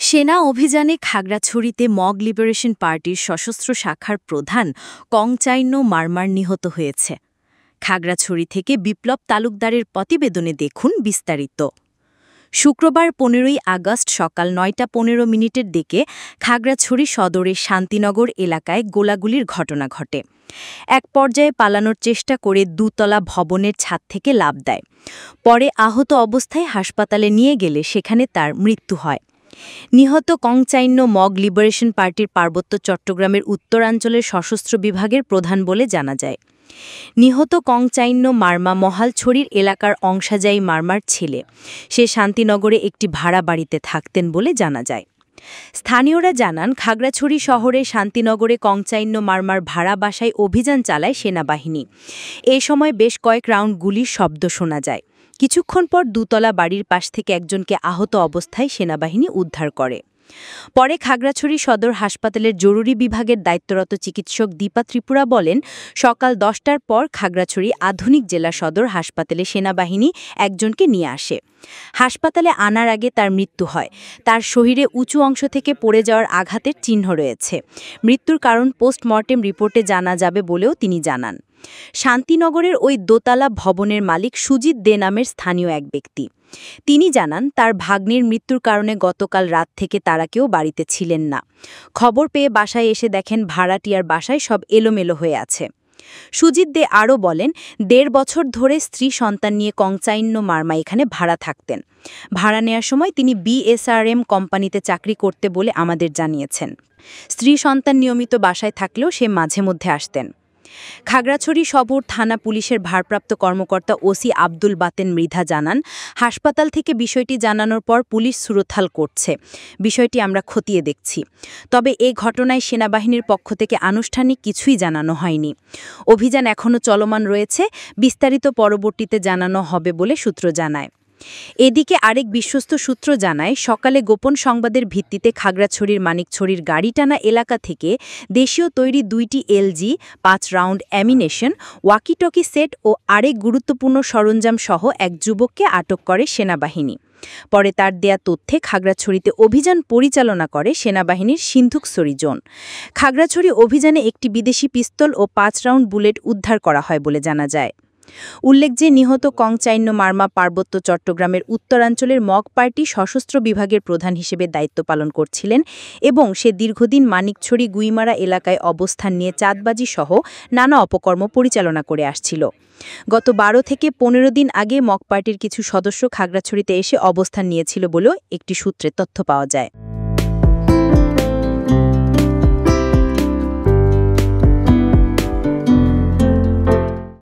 সেনা অভিযানে খাগড়াছড়িতে mug liberation পার্টির সশস্ত্র শাখার প্রধান কংচাইনো মারমার নিহত হয়েছে। খাগড়াছড়ি থেকে বিপ্লব তালুকদারের প্রতিবেদনে দেখুন বিস্তারিত। শুক্রবার ১৫ই আগস্ট সকাল ৯টা ১৫ দিকে খাগড়াছড়ি সদরের শান্তিনগর এলাকায় গোলাগুলির ঘটনা ঘটে। এক পর্যায়ে পালানোর চেষ্টা করে দুতলা ভবনের ছাদ থেকে লাফ দেয়। পরে আহত অবস্থায় হাসপাতালে নিয়ে গেলে সেখানে তার মৃত্যু হয়। নিহত কংচাইন্য মগ লিবারেশন পার্টির পার্বত্য চট্টগ্রামের উত্তরাঞ্চলের সশস্ত্র বিভাগের প্রধান বলে জানা যায়। নিহত কংচাইন্য মারমা মহালছড়ির এলাকার অংশাজাই মারমার ছেলে। সে শান্তিনগরে একটি ভাড়া বাড়িতে থাকতেন বলে জানা যায়। স্থানীয়রা জানান, খাগড়াছড়ি শহরে শান্তিনগরে কংচাইন্য মারমার ভাড়া বাসায় অভিযান চালায় সেনাবাহিনী। এ সময় বেশ কয়েক রাউন্ড গুলির শব্দ শোনা যায়। কিছুক্ষণ পর দুতলা বাড়ির পাশ থেকে একজনকে আহত অবস্থায় সেনাবাহিনী উদ্ধার করে। পরে খাগড়াছড়ি সদর হাসপাতালের জরুরি বিভাগের দায়িত্বরত চিকিৎসক দীপা ত্রিপুরা বলেন, সকাল ১০টার পর খাগড়াছড়ি আধুনিক জেলা সদর হাসপাতালে সেনাবাহিনী একজনকে নিয়ে আসে। হাসপাতালে আনার আগে তার মৃত্যু হয়। তার শরীরে উঁচু অংশ থেকে পড়ে যাওয়ার আঘাতের চিহ্ন রয়েছে। মৃত্যুর কারণ পোস্টমর্টেম রিপোর্টে জানা যাবে বলেও তিনি জানান। শান্তিনগরের ওই দোতলা ভবনের মালিক সুজিত দে নামের স্থানীয় এক ব্যক্তি। তিনি জানান, তার ভাগ্নির মৃত্যুর কারণে গতকাল রাত থেকে তারা কেউ বাড়িতে ছিলেন না। খবর পেয়ে বাসায় এসে দেখেন ভাড়াটিয়ার বাসায় সব এলোমেলো হয়ে আছে। সুজিত দে আরও বলেন, ১.৫ বছর ধরে স্ত্রী সন্তান নিয়ে কংচাইন্য মারমা এখানে ভাড়া থাকতেন। ভাড়া নেওয়ার সময় তিনি বিএসআরএম কোম্পানিতে চাকরি করতে বলে আমাদের জানিয়েছেন। স্ত্রী সন্তান নিয়মিত বাসায় থাকলেও সে মাঝে মধ্যে আসতেন। খাগড়াছড়ি সদর থানা পুলিশের ভারপ্রাপ্ত কর্মকর্তা ওসি আব্দুল বাতেন মৃধা জানান, হাসপাতাল থেকে বিষয়টি জানানোর পর পুলিশ সুরথাল করছে। বিষয়টি আমরা খতিয়ে দেখছি। তবে এ ঘটনায় সেনাবাহিনীর পক্ষ থেকে আনুষ্ঠানিক কিছুই জানানো হয়নি। অভিযান এখনও চলমান রয়েছে। বিস্তারিত পরবর্তীতে জানানো হবে বলে সূত্র জানায়। এদিকে আরেক বিশ্বস্ত সূত্র জানায়, সকালে গোপন সংবাদের ভিত্তিতে খাগড়াছড়ির মানিকছড়ির গাড়িটানা এলাকা থেকে দেশীয় তৈরি ২টি LG, ৫ round ammunition, walkie talkie set ও আরেক গুরুত্বপূর্ণ সরঞ্জাম সহ এক যুবককে আটক করে সেনাবাহিনী। পরে তার দেয়া তথ্যে খাগড়াছড়িতে অভিযান পরিচালনা করে সেনাবাহিনীর সিন্ধুকছড়ি জোন। খাগড়াছড়ি অভিযানে একটি বিদেশি পিস্তল ও ৫ রাউন্ড বুলেট উদ্ধার করা হয় বলে জানা যায়। উল্লেখ যে, নিহত কংচাইন্য মারমা পার্বত্য চট্টগ্রামের উত্তরাঞ্চলের মগ পার্টি সশস্ত্র বিভাগের প্রধান হিসেবে দায়িত্ব পালন করছিলেন এবং সে দীর্ঘদিন মানিকছড়ি গুইমারা এলাকায় অবস্থান নিয়ে চাঁদবাজি সহ নানা অপকর্ম পরিচালনা করে আসছিল। গত ১২ থেকে ১৫ দিন আগে মগ পার্টির কিছু সদস্য খাগড়াছড়িতে এসে অবস্থান নিয়েছিল বলেও একটি সূত্রে তথ্য পাওয়া যায়।